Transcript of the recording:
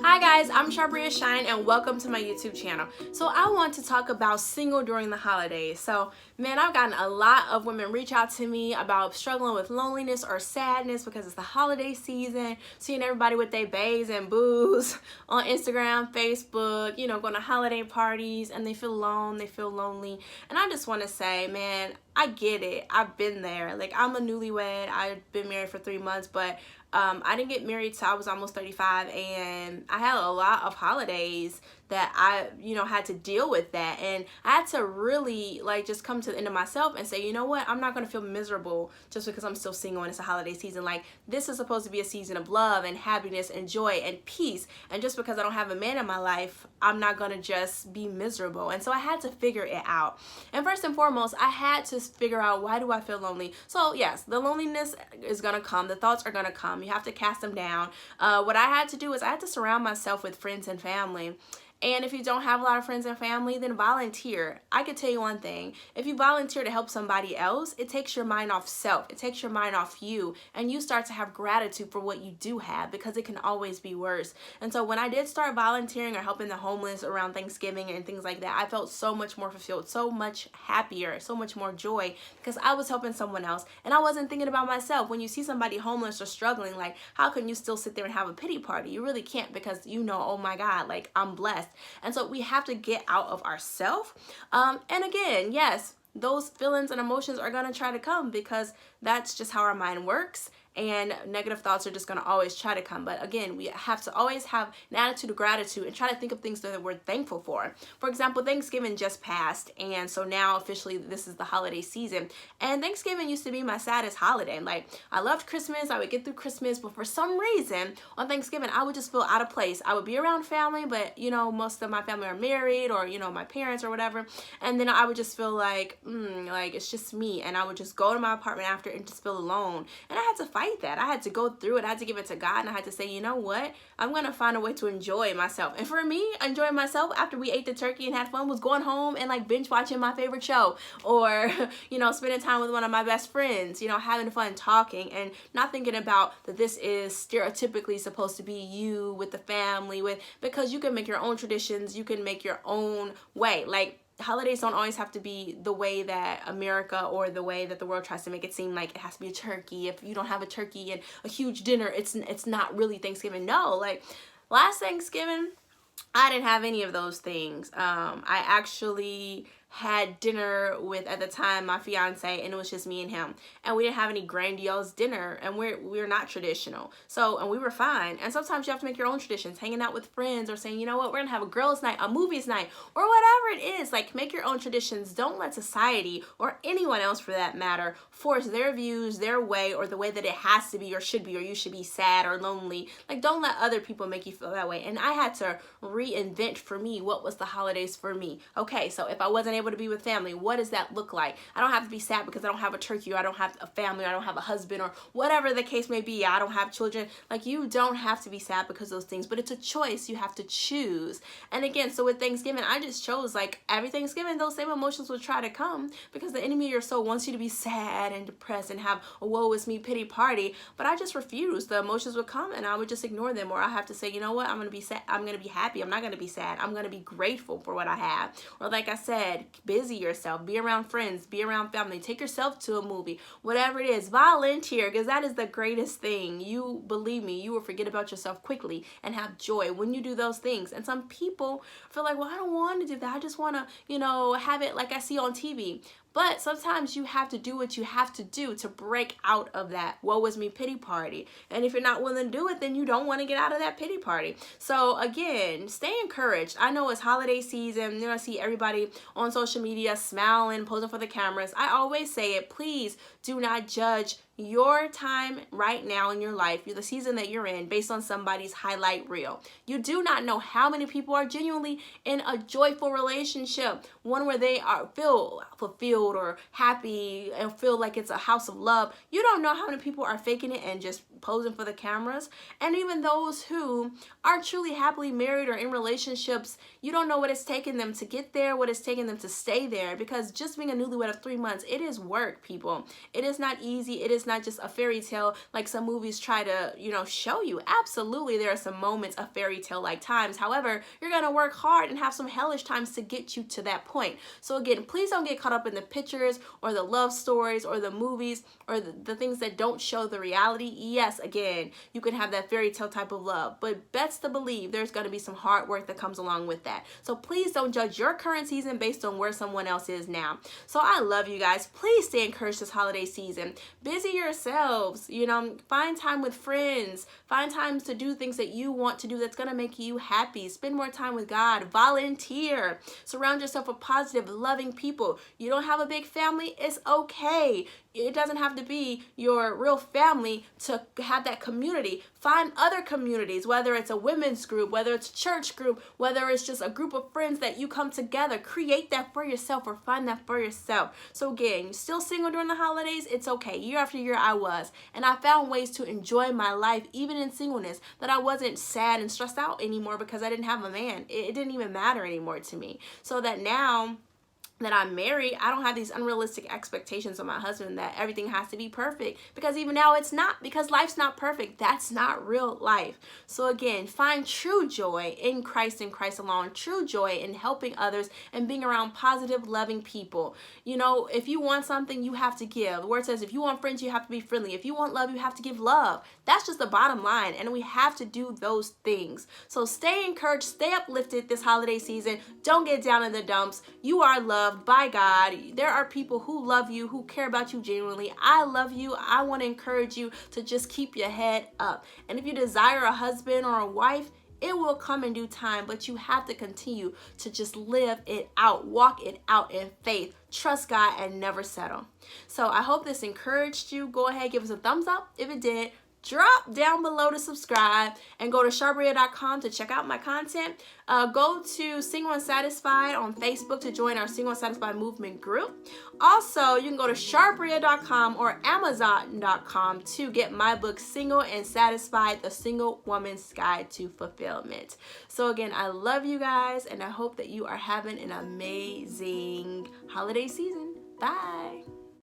Hi guys, I'm Charbria Shine and welcome to my YouTube channel. So I want to talk about single during the holidays. So man, I've gotten a lot of women reach out to me about struggling with loneliness or sadness because it's the holiday season, seeing everybody with their babes and boos on Instagram, Facebook, going to holiday parties, and they feel alone, they feel lonely. And I just want to say, man, I get it. I've been there. Like, I'm a newlywed. I've been married for 3 months, but I didn't get married till I was almost 35, and I had a lot of holidays that I, had to deal with that. And I had to really just come to the end of myself and say, you know what, I'm not going to feel miserable just because I'm still single and it's a holiday season. Like, this is supposed to be a season of love and happiness and joy and peace. And just because I don't have a man in my life, I'm not going to just be miserable. And so I had to figure it out. And first and foremost, I had to figure out, why do I feel lonely? So yes, the loneliness is going to come. The thoughts are going to come. You have to cast them down. What I had to do is I had to surround myself with friends and family. And if you don't have a lot of friends and family, then volunteer. I could tell you one thing. If you volunteer to help somebody else, it takes your mind off self. It takes your mind off you. And you start to have gratitude for what you do have, because it can always be worse. And so when I did start volunteering or helping the homeless around Thanksgiving and things like that, I felt so much more fulfilled, so much happier, so much more joy, because I was helping someone else. And I wasn't thinking about myself. When you see somebody homeless or struggling, like, how can you still sit there and have a pity party? You really can't, because oh my God, like, I'm blessed. And so we have to get out of ourselves. And again, yes, those feelings and emotions are going to try to come, because that's just how our mind works. And negative thoughts are just going to always try to come. But again, we have to always have an attitude of gratitude and try to think of things that we're thankful for. For example, Thanksgiving just passed, and so now officially this is the holiday season. And Thanksgiving used to be my saddest holiday. Like, I loved Christmas, I would get through Christmas, but for some reason on Thanksgiving I would just feel out of place. I would be around family, but most of my family are married, or my parents or whatever, and then I would just feel like it's just me, and I would just go to my apartment after and just feel alone. And I had to fight that. I had to go through it. I had to give it to God, and I had to say, you know what, I'm gonna find a way to enjoy myself. And for me, enjoying myself after we ate the turkey and had fun was going home and binge watching my favorite show, or spending time with one of my best friends, having fun talking, and not thinking about that this is stereotypically supposed to be you with the family, because you can make your own traditions, you can make your own way. Like, holidays don't always have to be the way that America or the way that the world tries to make it seem like it has to be a turkey. If you don't have a turkey and a huge dinner, it's not really Thanksgiving. No, like, last Thanksgiving, I didn't have any of those things. I actually had dinner with, at the time, my fiance, and it was just me and him, and we didn't have any grandiose dinner, and we're not traditional, and we were fine. And sometimes you have to make your own traditions, hanging out with friends, or saying, you know what, we're gonna have a girls' night, a movies night, or whatever it is. Like, make your own traditions. Don't let society, or anyone else for that matter, force their views, their way, or the way that it has to be or should be, or you should be sad or lonely. Like, don't let other people make you feel that way. And I had to reinvent for me what was the holidays for me. Okay, so if I wasn't able to be with family, what does that look like? I don't have to be sad because I don't have a turkey, or I don't have a family, or I don't have a husband, or whatever the case may be. I don't have children. Like, you don't have to be sad because of those things, but it's a choice. You have to choose. And again, so with Thanksgiving, I just chose, like, every Thanksgiving, those same emotions would try to come, because the enemy of your soul wants you to be sad and depressed and have a woe is me pity party. But I just refused. The emotions would come, and I would just ignore them, or I have to say, you know what, I'm going to be sad. I'm going to be happy. I'm not going to be sad. I'm going to be grateful for what I have. Or, like I said, busy yourself, be around friends, be around family, take yourself to a movie, whatever it is. Volunteer, because that is the greatest thing. You, believe me, you will forget about yourself quickly and have joy when you do those things. And some people feel like, well, I don't want to do that. I just want to, have it like I see on TV. But sometimes you have to do what you have to do to break out of that woe is me pity party. And if you're not willing to do it, then you don't want to get out of that pity party. So again, stay encouraged. I know it's holiday season. I see everybody on social media smiling, posing for the cameras. I always say it, please do not judge your time right now in your life, the season that you're in, based on somebody's highlight reel. You do not know how many people are genuinely in a joyful relationship, one where they feel fulfilled or happy and feel like it's a house of love. You don't know how many people are faking it and just posing for the cameras. And even those who are truly happily married or in relationships, you don't know what it's taken them to get there, what it's taken them to stay there, because just being a newlywed of 3 months, it is work, people. It is not easy. It is is not just a fairy tale like some movies try to, show you. Absolutely, there are some moments of fairy tale like times. However, you're going to work hard and have some hellish times to get you to that point. So again, please don't get caught up in the pictures or the love stories or the movies or the things that don't show the reality. Yes, again, you can have that fairy tale type of love, but best to believe there's going to be some hard work that comes along with that. So please don't judge your current season based on where someone else is now. So I love you guys. Please stay encouraged this holiday season. Busy yourselves, find time with friends, find times to do things that you want to do that's going to make you happy. Spend more time with God, volunteer, surround yourself with positive, loving people. You don't have a big family, it's okay. It doesn't have to be your real family to have that community. Find other communities, whether it's a women's group, whether it's a church group, whether it's just a group of friends that you come together. Create that for yourself or find that for yourself. So again, you're still single during the holidays, it's okay. Year after year I was. And I found ways to enjoy my life, even in singleness, that I wasn't sad and stressed out anymore because I didn't have a man. It didn't even matter anymore to me. So that now that I'm married, I don't have these unrealistic expectations of my husband that everything has to be perfect, because even now it's not, because life's not perfect. That's not real life. So again, find true joy in Christ and Christ alone, true joy in helping others and being around positive, loving people. If you want something, you have to give. The word says if you want friends, you have to be friendly. If you want love, you have to give love. That's just the bottom line, and we have to do those things. So stay encouraged, stay uplifted this holiday season. Don't get down in the dumps. You are loved by God. There are people who love you, who care about you genuinely. I love you. I want to encourage you to just keep your head up. And if you desire a husband or a wife, it will come in due time, but you have to continue to just live it out, walk it out in faith, trust God, and never settle. So I hope this encouraged you. Go ahead, give us a thumbs up if it did. Drop down below to subscribe and go to charbria.com to check out my content. Go to Single and Satisfied on Facebook to join our Single and Satisfied movement group. Also, you can go to charbria.com or amazon.com to get my book, Single and Satisfied, The Single Woman's Guide to Fulfillment. So again, I love you guys, and I hope that you are having an amazing holiday season. Bye.